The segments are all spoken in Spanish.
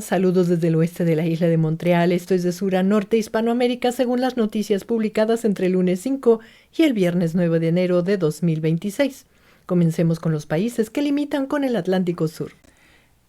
Saludos desde el oeste de la isla de Montreal. Esto es de sur a norte Hispanoamérica según las noticias publicadas entre el lunes 5 y el viernes 9 de enero de 2026. Comencemos con los países que limitan con el Atlántico Sur.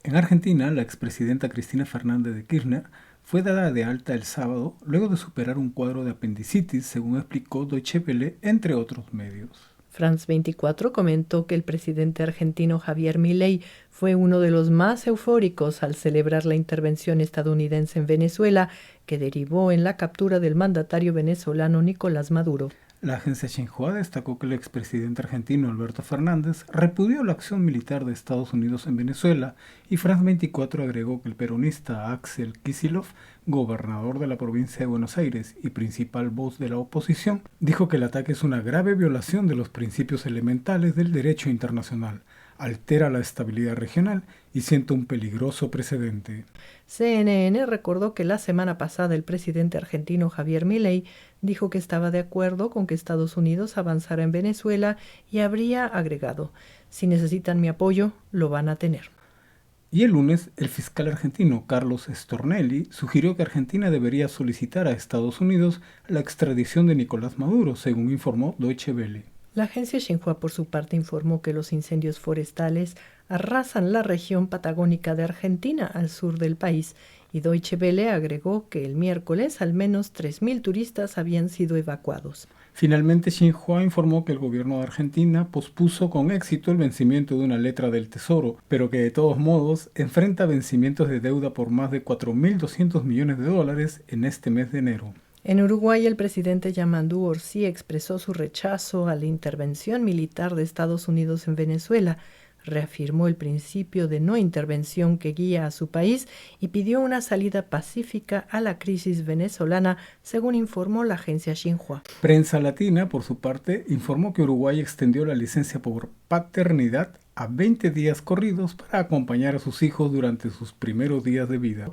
En Argentina, la expresidenta Cristina Fernández de Kirchner fue dada de alta el sábado luego de superar un cuadro de apendicitis, según explicó Deutsche Welle, entre otros medios. France 24 comentó que el presidente argentino Javier Milei fue uno de los más eufóricos al celebrar la intervención estadounidense en Venezuela, que derivó en la captura del mandatario venezolano Nicolás Maduro. La agencia Xinhua destacó que el expresidente argentino Alberto Fernández repudió la acción militar de Estados Unidos en Venezuela y France 24 agregó que el peronista Axel Kicillof, gobernador de la provincia de Buenos Aires y principal voz de la oposición, dijo que el ataque es una grave violación de los principios elementales del derecho internacional, altera la estabilidad regional y sienta un peligroso precedente. CNN recordó que la semana pasada el presidente argentino Javier Milei dijo que estaba de acuerdo con que Estados Unidos avanzara en Venezuela y habría agregado: si necesitan mi apoyo, lo van a tener. Y el lunes, el fiscal argentino Carlos Stornelli sugirió que Argentina debería solicitar a Estados Unidos la extradición de Nicolás Maduro, según informó Deutsche Welle. La agencia Xinhua, por su parte, informó que los incendios forestales arrasan la región patagónica de Argentina al sur del país, y Deutsche Welle agregó que el miércoles al menos 3.000 turistas habían sido evacuados. Finalmente, Xinhua informó que el gobierno de Argentina pospuso con éxito el vencimiento de una letra del Tesoro, pero que de todos modos enfrenta vencimientos de deuda por más de 4.200 millones de dólares en este mes de enero. En Uruguay, el presidente Yamandu Orsi expresó su rechazo a la intervención militar de Estados Unidos en Venezuela, reafirmó el principio de no intervención que guía a su país y pidió una salida pacífica a la crisis venezolana, según informó la agencia Xinhua. Prensa Latina, por su parte, informó que Uruguay extendió la licencia por paternidad a 20 días corridos para acompañar a sus hijos durante sus primeros días de vida.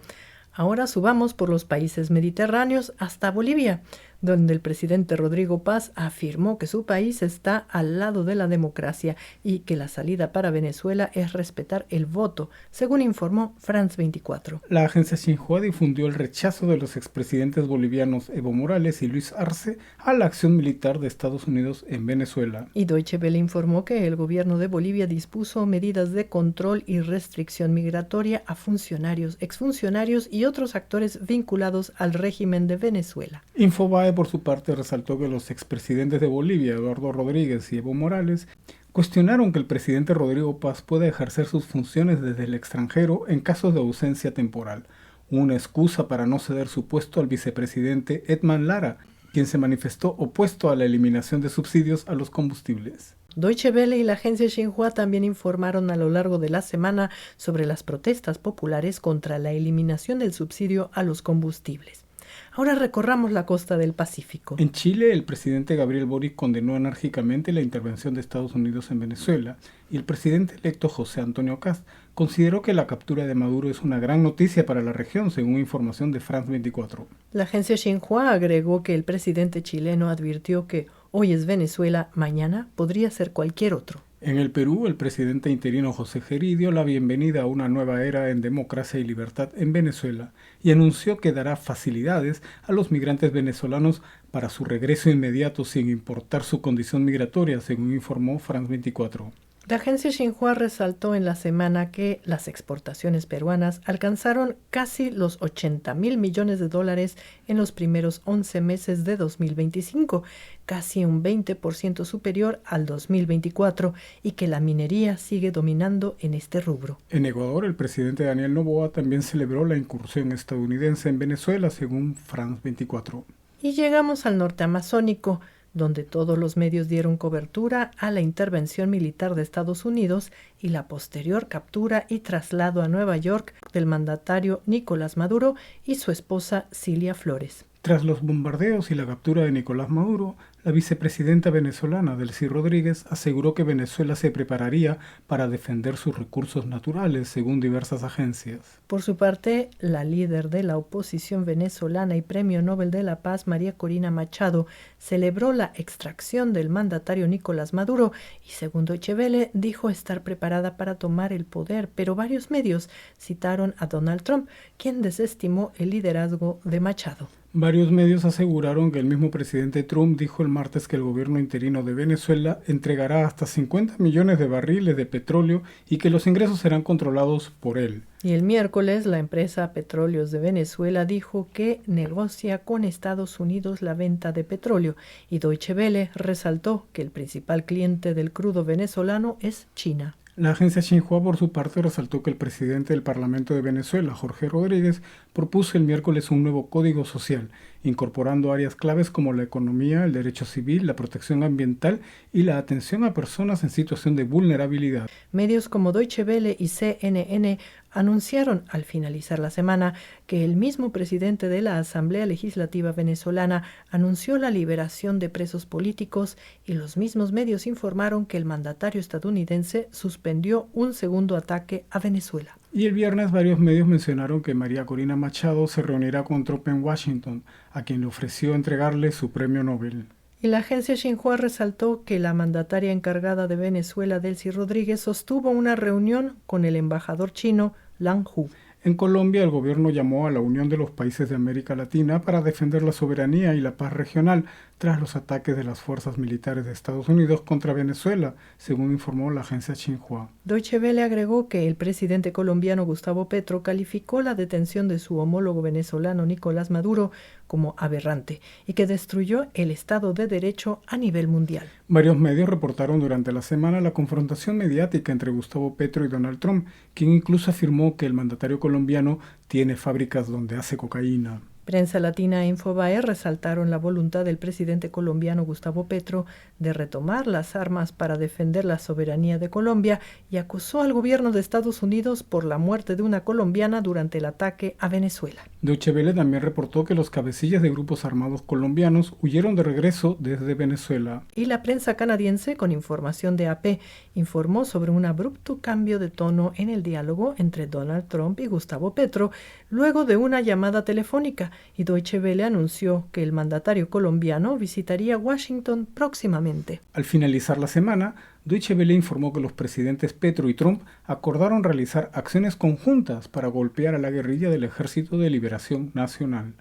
Ahora subamos por los países mediterráneos hasta Bolivia, donde el presidente Rodrigo Paz afirmó que su país está al lado de la democracia y que la salida para Venezuela es respetar el voto, según informó France 24. La agencia Xinhua difundió el rechazo de los expresidentes bolivianos Evo Morales y Luis Arce a la acción militar de Estados Unidos en Venezuela. Y Deutsche Welle informó que el gobierno de Bolivia dispuso medidas de control y restricción migratoria a funcionarios, exfuncionarios y otros actores vinculados al régimen de Venezuela. Infobae, por su parte, resaltó que los expresidentes de Bolivia, Eduardo Rodríguez y Evo Morales, cuestionaron que el presidente Rodrigo Paz pueda ejercer sus funciones desde el extranjero en casos de ausencia temporal, una excusa para no ceder su puesto al vicepresidente Edman Lara, quien se manifestó opuesto a la eliminación de subsidios a los combustibles. Deutsche Welle y la agencia Xinhua también informaron a lo largo de la semana sobre las protestas populares contra la eliminación del subsidio a los combustibles. Ahora recorramos la costa del Pacífico. En Chile, el presidente Gabriel Boric condenó enérgicamente la intervención de Estados Unidos en Venezuela y el presidente electo José Antonio Kast consideró que la captura de Maduro es una gran noticia para la región, según información de France 24. La agencia Xinhua agregó que el presidente chileno advirtió que hoy es Venezuela, mañana podría ser cualquier otro. En el Perú, el presidente interino José Gerí dio la bienvenida a una nueva era en democracia y libertad en Venezuela y anunció que dará facilidades a los migrantes venezolanos para su regreso inmediato sin importar su condición migratoria, según informó France 24. La agencia Xinhua resaltó en la semana que las exportaciones peruanas alcanzaron casi los 80.000 millones de dólares en los primeros 11 meses de 2025, casi un 20% superior al 2024, y que la minería sigue dominando en este rubro. En Ecuador, el presidente Daniel Noboa también celebró la incursión estadounidense en Venezuela, según France 24. Y llegamos al norte amazónico, donde todos los medios dieron cobertura a la intervención militar de Estados Unidos y la posterior captura y traslado a Nueva York del mandatario Nicolás Maduro y su esposa Cilia Flores. Tras los bombardeos y la captura de Nicolás Maduro, la vicepresidenta venezolana Delcy Rodríguez aseguró que Venezuela se prepararía para defender sus recursos naturales, según diversas agencias. Por su parte, la líder de la oposición venezolana y Premio Nobel de la Paz, María Corina Machado, celebró la extracción del mandatario Nicolás Maduro y, según Deutsche Welle, dijo estar preparada para tomar el poder, pero varios medios citaron a Donald Trump, quien desestimó el liderazgo de Machado. Varios medios aseguraron que el mismo presidente Trump dijo el martes que el gobierno interino de Venezuela entregará hasta 50 millones de barriles de petróleo y que los ingresos serán controlados por él. Y el miércoles, la empresa Petróleos de Venezuela dijo que negocia con Estados Unidos la venta de petróleo, y Deutsche Welle resaltó que el principal cliente del crudo venezolano es China. La agencia Xinhua, por su parte, resaltó que el presidente del Parlamento de Venezuela, Jorge Rodríguez, propuso el miércoles un nuevo código social, incorporando áreas claves como la economía, el derecho civil, la protección ambiental y la atención a personas en situación de vulnerabilidad. Medios como Deutsche Welle y CNN anunciaron al finalizar la semana que el mismo presidente de la Asamblea Legislativa venezolana anunció la liberación de presos políticos, y los mismos medios informaron que el mandatario estadounidense suspendió un segundo ataque a Venezuela. Y el viernes varios medios mencionaron que María Corina Machado se reunirá con Trump en Washington, a quien le ofreció entregarle su premio Nobel. Y la agencia Xinhua resaltó que la mandataria encargada de Venezuela, Delcy Rodríguez, sostuvo una reunión con el embajador chino Lang Hu. En Colombia, el gobierno llamó a la Unión de los Países de América Latina para defender la soberanía y la paz regional tras los ataques de las fuerzas militares de Estados Unidos contra Venezuela, según informó la agencia Xinhua. Deutsche Welle agregó que el presidente colombiano Gustavo Petro calificó la detención de su homólogo venezolano Nicolás Maduro como aberrante y que destruyó el Estado de Derecho a nivel mundial. Varios medios reportaron durante la semana la confrontación mediática entre Gustavo Petro y Donald Trump, quien incluso afirmó que el mandatario colombiano tiene fábricas donde hace cocaína. Prensa Latina e Infobae resaltaron la voluntad del presidente colombiano Gustavo Petro de retomar las armas para defender la soberanía de Colombia y acusó al gobierno de Estados Unidos por la muerte de una colombiana durante el ataque a Venezuela. Deutsche Welle también reportó que los cabecillas de grupos armados colombianos huyeron de regreso desde Venezuela. Y la prensa canadiense, con información de AP, informó sobre un abrupto cambio de tono en el diálogo entre Donald Trump y Gustavo Petro luego de una llamada telefónica, y Deutsche Welle anunció que el mandatario colombiano visitaría Washington próximamente. Al finalizar la semana, Deutsche Welle informó que los presidentes Petro y Trump acordaron realizar acciones conjuntas para golpear a la guerrilla del Ejército de Liberación Nacional.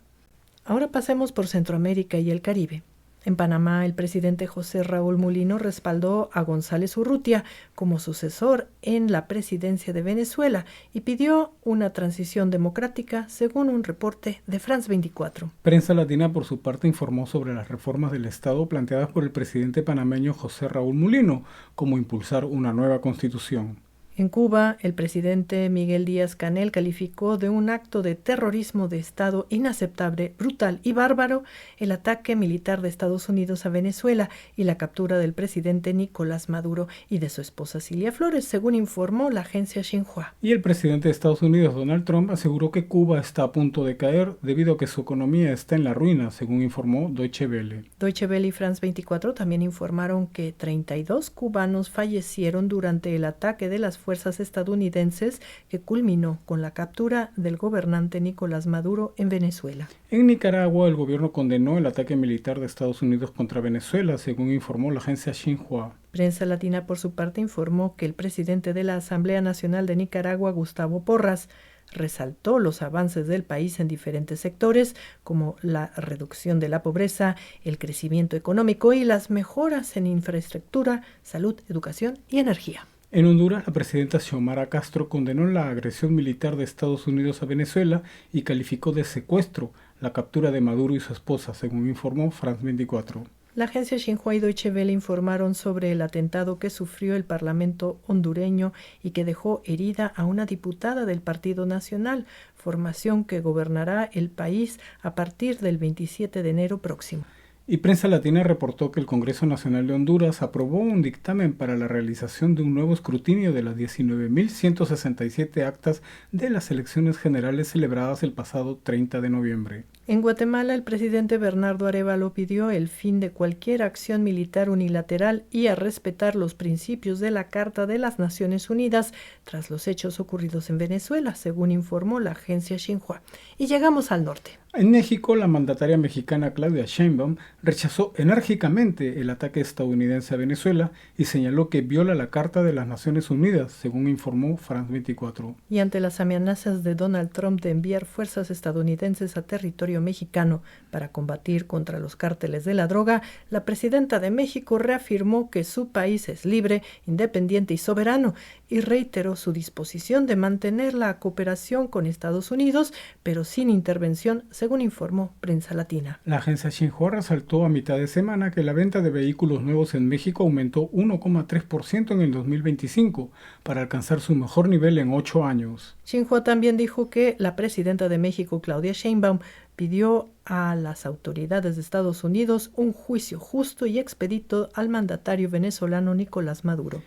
Ahora pasemos por Centroamérica y el Caribe. En Panamá, el presidente José Raúl Mulino respaldó a González Urrutia como sucesor en la presidencia de Venezuela y pidió una transición democrática, según un reporte de France 24. Prensa Latina, por su parte, informó sobre las reformas del Estado planteadas por el presidente panameño José Raúl Mulino, como impulsar una nueva constitución. En Cuba, el presidente Miguel Díaz-Canel calificó de un acto de terrorismo de Estado inaceptable, brutal y bárbaro el ataque militar de Estados Unidos a Venezuela y la captura del presidente Nicolás Maduro y de su esposa Cilia Flores, según informó la agencia Xinhua. Y el presidente de Estados Unidos, Donald Trump, aseguró que Cuba está a punto de caer debido a que su economía está en la ruina, según informó Deutsche Welle. Deutsche Welle y France 24 también informaron que 32 cubanos fallecieron durante el ataque de las fuerzas estadounidenses que culminó con la captura del gobernante Nicolás Maduro en Venezuela. En Nicaragua, el gobierno condenó el ataque militar de Estados Unidos contra Venezuela, según informó la agencia Xinhua. Prensa Latina, por su parte, informó que el presidente de la Asamblea Nacional de Nicaragua, Gustavo Porras, resaltó los avances del país en diferentes sectores, como la reducción de la pobreza, el crecimiento económico y las mejoras en infraestructura, salud, educación y energía. En Honduras, la presidenta Xiomara Castro condenó la agresión militar de Estados Unidos a Venezuela y calificó de secuestro la captura de Maduro y su esposa, según informó France 24. La agencia Xinhua y Deutsche Welle informaron sobre el atentado que sufrió el Parlamento hondureño y que dejó herida a una diputada del Partido Nacional, formación que gobernará el país a partir del 27 de enero próximo. Y Prensa Latina reportó que el Congreso Nacional de Honduras aprobó un dictamen para la realización de un nuevo escrutinio de las 19.167 actas de las elecciones generales celebradas el pasado 30 de noviembre. En Guatemala, el presidente Bernardo Arévalo pidió el fin de cualquier acción militar unilateral y a respetar los principios de la Carta de las Naciones Unidas tras los hechos ocurridos en Venezuela, según informó la agencia Xinhua. Y llegamos al norte. En México, la mandataria mexicana Claudia Sheinbaum rechazó enérgicamente el ataque estadounidense a Venezuela y señaló que viola la Carta de las Naciones Unidas, según informó France 24. Y ante las amenazas de Donald Trump de enviar fuerzas estadounidenses a territorio mexicano para combatir contra los cárteles de la droga, la presidenta de México reafirmó que su país es libre, independiente y soberano y reiteró su disposición de mantener la cooperación con Estados Unidos, pero sin intervención, según informó Prensa Latina. La agencia Xinhua resaltó a mitad de semana que la venta de vehículos nuevos en México aumentó 1,3% en el 2025, para alcanzar su mejor nivel en 8 años. Xinhua también dijo que la presidenta de México, Claudia Sheinbaum, pidió a las autoridades de Estados Unidos un juicio justo y expedito al mandatario venezolano Nicolás Maduro.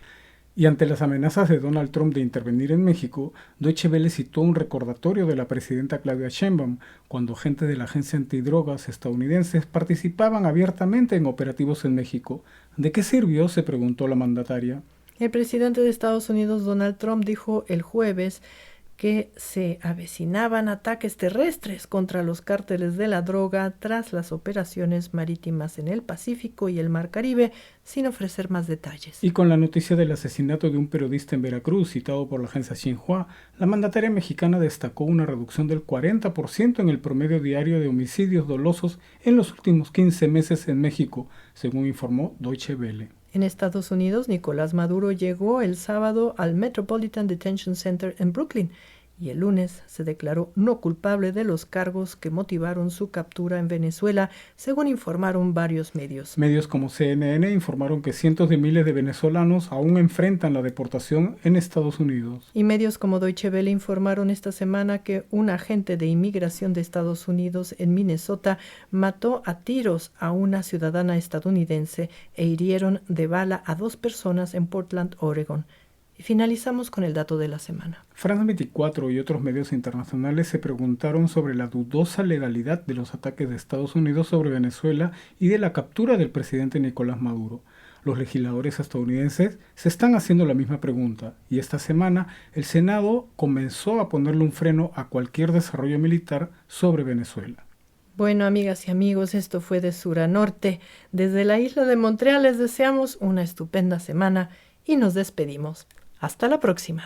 Y ante las amenazas de Donald Trump de intervenir en México, Deutsche Welle citó un recordatorio de la presidenta Claudia Sheinbaum cuando agentes de la agencia antidrogas estadounidenses participaban abiertamente en operativos en México. ¿De qué sirvió?, se preguntó la mandataria. El presidente de Estados Unidos, Donald Trump, dijo el jueves que se avecinaban ataques terrestres contra los cárteles de la droga tras las operaciones marítimas en el Pacífico y el Mar Caribe, sin ofrecer más detalles. Y con la noticia del asesinato de un periodista en Veracruz, citado por la agencia Xinhua, la mandataria mexicana destacó una reducción del 40% en el promedio diario de homicidios dolosos en los últimos 15 meses en México, según informó Deutsche Welle. En Estados Unidos, Nicolás Maduro llegó el sábado al Metropolitan Detention Center en Brooklyn y el lunes se declaró no culpable de los cargos que motivaron su captura en Venezuela, según informaron varios medios. Medios como CNN informaron que cientos de miles de venezolanos aún enfrentan la deportación en Estados Unidos. Y medios como Deutsche Welle informaron esta semana que un agente de inmigración de Estados Unidos en Minnesota mató a tiros a una ciudadana estadounidense e hirieron de bala a 2 personas en Portland, Oregon. Y finalizamos con el dato de la semana. France 24 y otros medios internacionales se preguntaron sobre la dudosa legalidad de los ataques de Estados Unidos sobre Venezuela y de la captura del presidente Nicolás Maduro. Los legisladores estadounidenses se están haciendo la misma pregunta y esta semana el Senado comenzó a ponerle un freno a cualquier desarrollo militar sobre Venezuela. Bueno, amigas y amigos, esto fue de sur a norte. Desde la isla de Montreal les deseamos una estupenda semana y nos despedimos. Hasta la próxima.